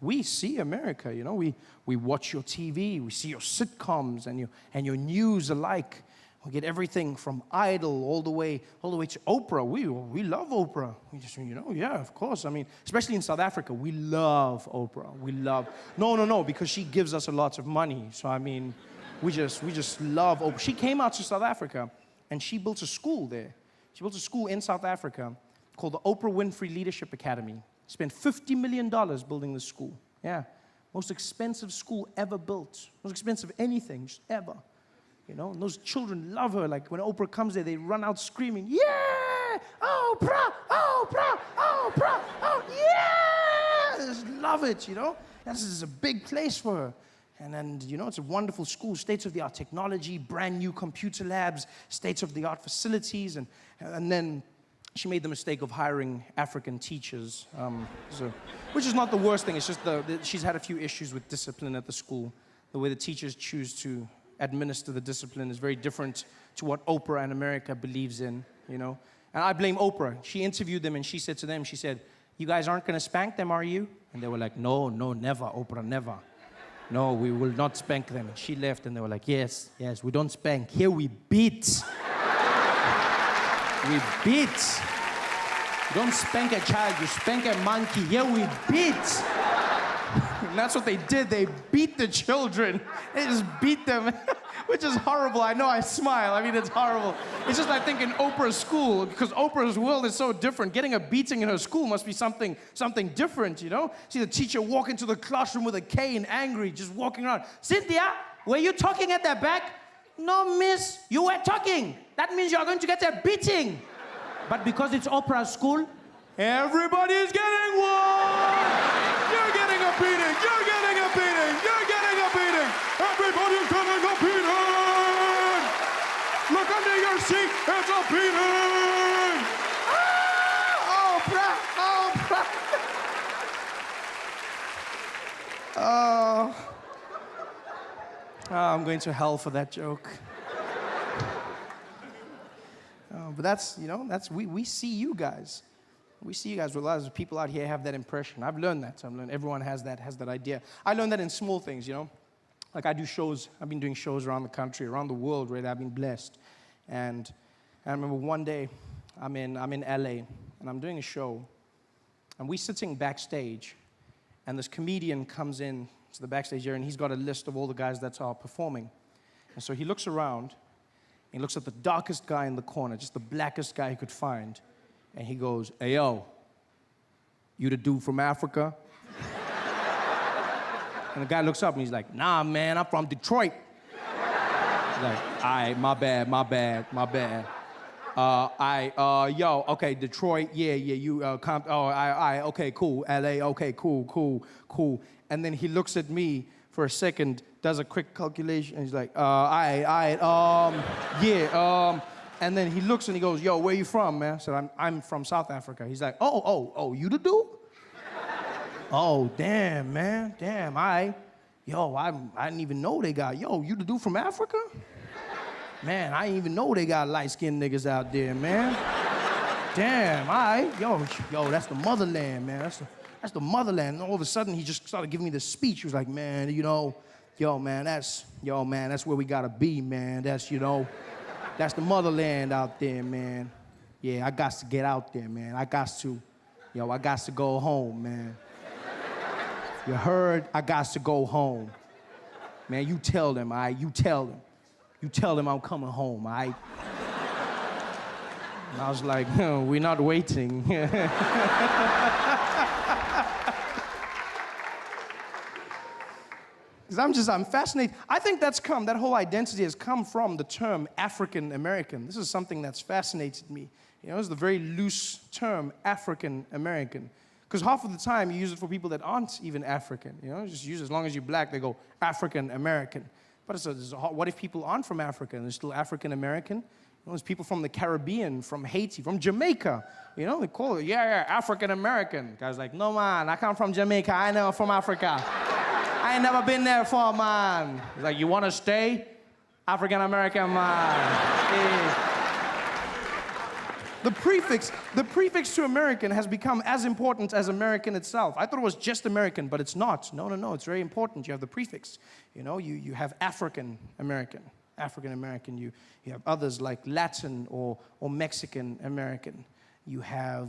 We see America, you know. We watch your TV, we see your sitcoms and your news alike. We get everything from Idol all the way to Oprah. We love Oprah. We just, you know, yeah, of course. I mean, especially in South Africa, we love Oprah. We love, no, because she gives us a lot of money. So I mean, we just love Oprah. She came out to South Africa and she built a school there. She built a school in South Africa called the Oprah Winfrey Leadership Academy. Spent $50 million building this school. Yeah, most expensive school ever built. Most expensive anything, just ever. You know, and those children love her. Like when Oprah comes there, they run out screaming, yeah, Oprah, Oprah, Oprah, oh, yeah! They just love it, you know. This is a big place for her. And then, you know, it's a wonderful school, state-of-the-art technology, brand new computer labs, state-of-the-art facilities. And then she made the mistake of hiring African teachers, which is not the worst thing. It's just she's had a few issues with discipline at the school. The way the teachers choose to administer the discipline is very different to what Oprah and America believes in, you know. And I blame Oprah. She interviewed them and she said to them, she said, you guys aren't going to spank them, are you? And they were like, no, never, Oprah, never. No, we will not spank them. And she left and they were like, yes, we don't spank. Here we beat. We beat. You don't spank a child, you spank a monkey. Here we beat. And that's what they did. They beat the children. They just beat them, which is horrible. I know, I smile. I mean, it's horrible. It's just I think in Oprah's school, because Oprah's world is so different, getting a beating in her school must be something different, you know? See the teacher walk into the classroom with a cane, angry, just walking around. Cynthia, were you talking at the back? No, miss, you were talking. That means you're going to get a beating. But because it's Oprah's school, everybody's getting one. You're getting a beating. You're getting a beating. You're getting a beating. Everybody's getting a beating. Look under your seat. It's a beating. Ah, Oprah. Oh, I'm going to hell for that joke. But that's, you know, we see you guys. We see you guys. A lot of people out here have that impression. I've learned that. Everyone has that idea. I learned that in small things, you know. Like I do shows. I've been doing shows around the country, around the world, really. I've been blessed. And I remember one day, I'm in LA, and I'm doing a show, and we're sitting backstage, and this comedian comes in to the backstage area, and he's got a list of all the guys that are performing. And so he looks around, he looks at the darkest guy in the corner, just the blackest guy he could find, and he goes, hey, yo, you the dude from Africa? And the guy looks up and he's like, nah, man, I'm from Detroit. He's like, all right, my bad. Yo, okay, Detroit, yeah, you, okay, cool, LA, okay, cool. And then he looks at me for a second, does a quick calculation, and he's like, and then he looks and he goes, yo, where you from, man? I said, I'm from South Africa. He's like, oh, you the dude? Oh, damn, man, damn, I didn't even know they got, you the dude from Africa? Man, I didn't even know they got light-skinned niggas out there, man. Damn, yo, that's the motherland, man, that's the motherland. And all of a sudden, he just started giving me this speech. He was like, man, you know, that's where we gotta be, man. That's the motherland out there, man. Yeah, I got to get out there, man. I got to go home, man. You heard? I got to go home. Man, you tell them, all right? You tell them I'm coming home, all right? And I was like, no, we're not waiting. Because I'm fascinated. I think that whole identity has come from the term African American. This is something that's fascinated me. You know, it's the very loose term, African American. Because half of the time you use it for people that aren't even African. You know, just use it as long as you're black, they go African American. But what if people aren't from Africa and they're still African American? You know, there's people from the Caribbean, from Haiti, from Jamaica. You know, they call it, yeah, African American. Guy's like, no man, I come from Jamaica, I know from Africa. I ain't never been there before, man. He's like, you want to stay? African American, man. Yeah. the prefix to American has become as important as American itself. I thought it was just American, but it's not. No, it's very important. You have the prefix. You have African American. You have others like Latin or Mexican American. You have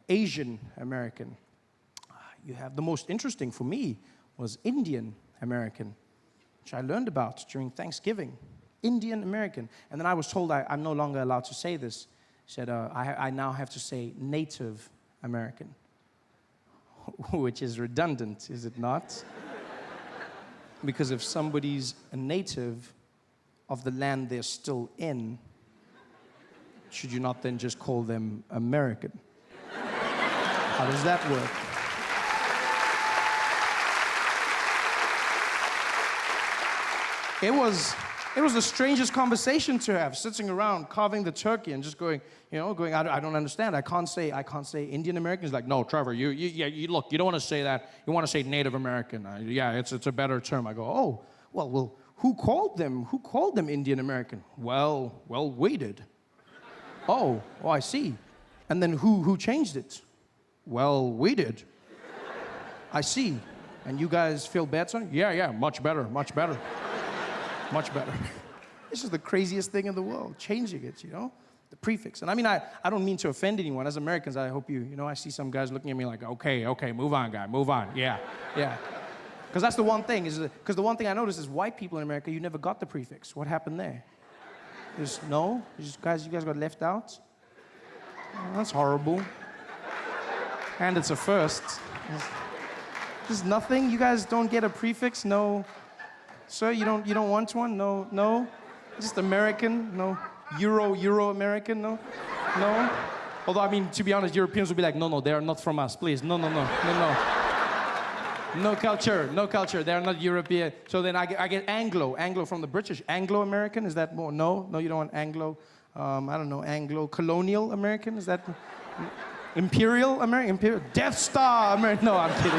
Asian American. You have the most interesting for me was Indian American, which I learned about during Thanksgiving. Indian American. And then I was told I'm no longer allowed to say this. He said, I now have to say Native American, which is redundant, is it not? Because if somebody's a native of the land they're still in, should you not then just call them American? How does that work? It was the strangest conversation to have, sitting around carving the turkey and just going, I don't understand. I can't say Indian American. He's like, no, Trevor, you look, you don't want to say that. You want to say Native American. It's a better term. I go, oh, well, who called them? Who called them Indian American? Well, we did. Oh, I see. And then who changed it? Well, we did. I see. And you guys feel bad, son? Yeah, much better. Much better. This is the craziest thing in the world, changing it, the prefix. And I mean, I don't mean to offend anyone. As Americans, I hope I see some guys looking at me like, okay, move on, guy, move on. Yeah. Because that's the one thing, because the one thing I noticed is white people in America, you never got the prefix. What happened there? You guys got left out? Oh, that's horrible. And it's a first. There's nothing? You guys don't get a prefix? No. Sir, you don't want one? No? Just American? No? Euro American? No? Although, I mean, to be honest, Europeans would be like, no, they are not from us, please. No. No culture, they're not European. So then I get Anglo from the British. Anglo-American, is that more? No, you don't want Anglo. I don't know, Anglo-colonial American, is that? Imperial American? Death Star American? No, I'm kidding.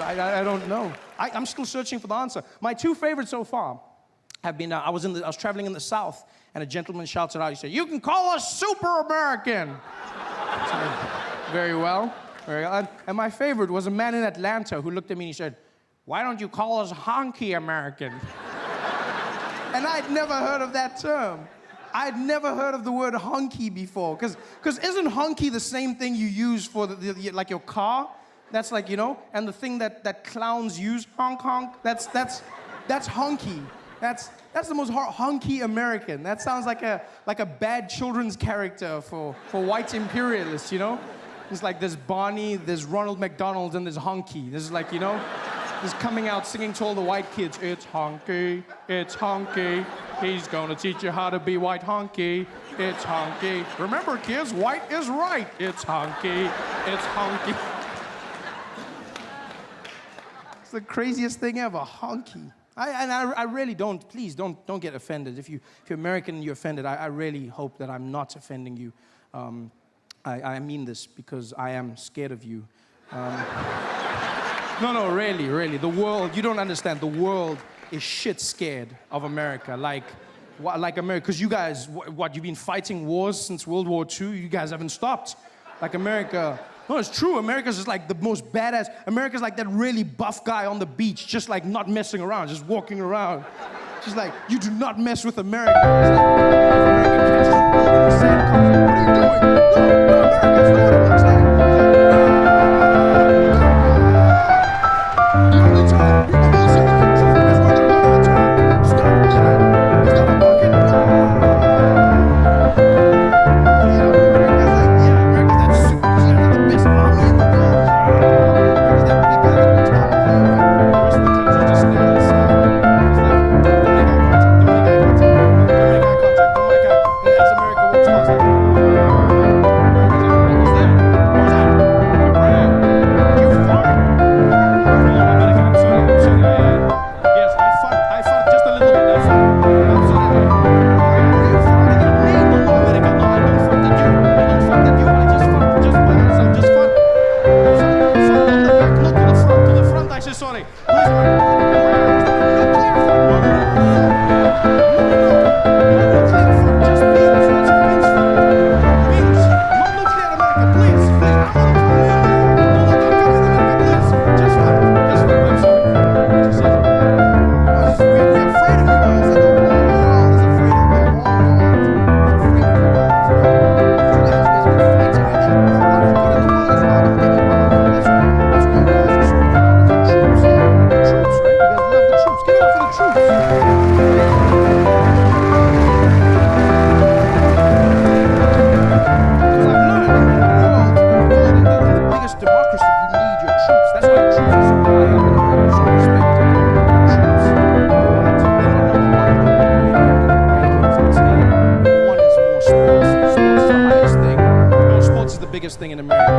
I don't know. I'm still searching for the answer. My two favorites so far have been, I was traveling in the South, and a gentleman shouts it out. He said, you can call us Super American. So, very well. And my favorite was a man in Atlanta who looked at me and he said, why don't you call us Honky American? And I'd never heard of that term. I'd never heard of the word honky before. Because isn't honky the same thing you use for like your car? That's like, and the thing that clowns use, honk, that's honky. That's the most honky American. That sounds like a bad children's character for white imperialists, It's like there's Barney, there's Ronald McDonald, and there's honky. This is like, this coming out singing to all the white kids, it's honky, he's gonna teach you how to be white honky, it's honky. Remember kids, white is right, it's honky. It's the craziest thing ever, honky. I really please don't get offended. If you're American and you're offended, I really hope that I'm not offending you. I mean this because I am scared of you. No, really. The world, you don't understand. The world is shit scared of America. Like America, because you guys, you've been fighting wars since World War II? You guys haven't stopped. Like America, no, it's true. America's just like the most badass. America's like that really buff guy on the beach, just like not messing around, just walking around. Just like, you do not mess with America. It's like, America catches you in the sand, comes in, what are you doing? No, America, it's not what it looks like. All the time, people will say the country is going to go all the time. Stop that. It's not a market. America's that super, the best army in the world. America's that big guy at the top. The rest of the country just stay on the side. It's like, don't make eye contact. As America walks past, like, what was that? You fart? America, I'm sorry. Yes, I fart just a little bit. I'm sorry. You farted at me? No, America, no, I don't fart at you. I just fart just by myself. Just fart. Fart on the back, not to the front. To the front, I say sorry. Please, America. Nuclear fart. No. Nuclear fart, just me. biggest thing in America.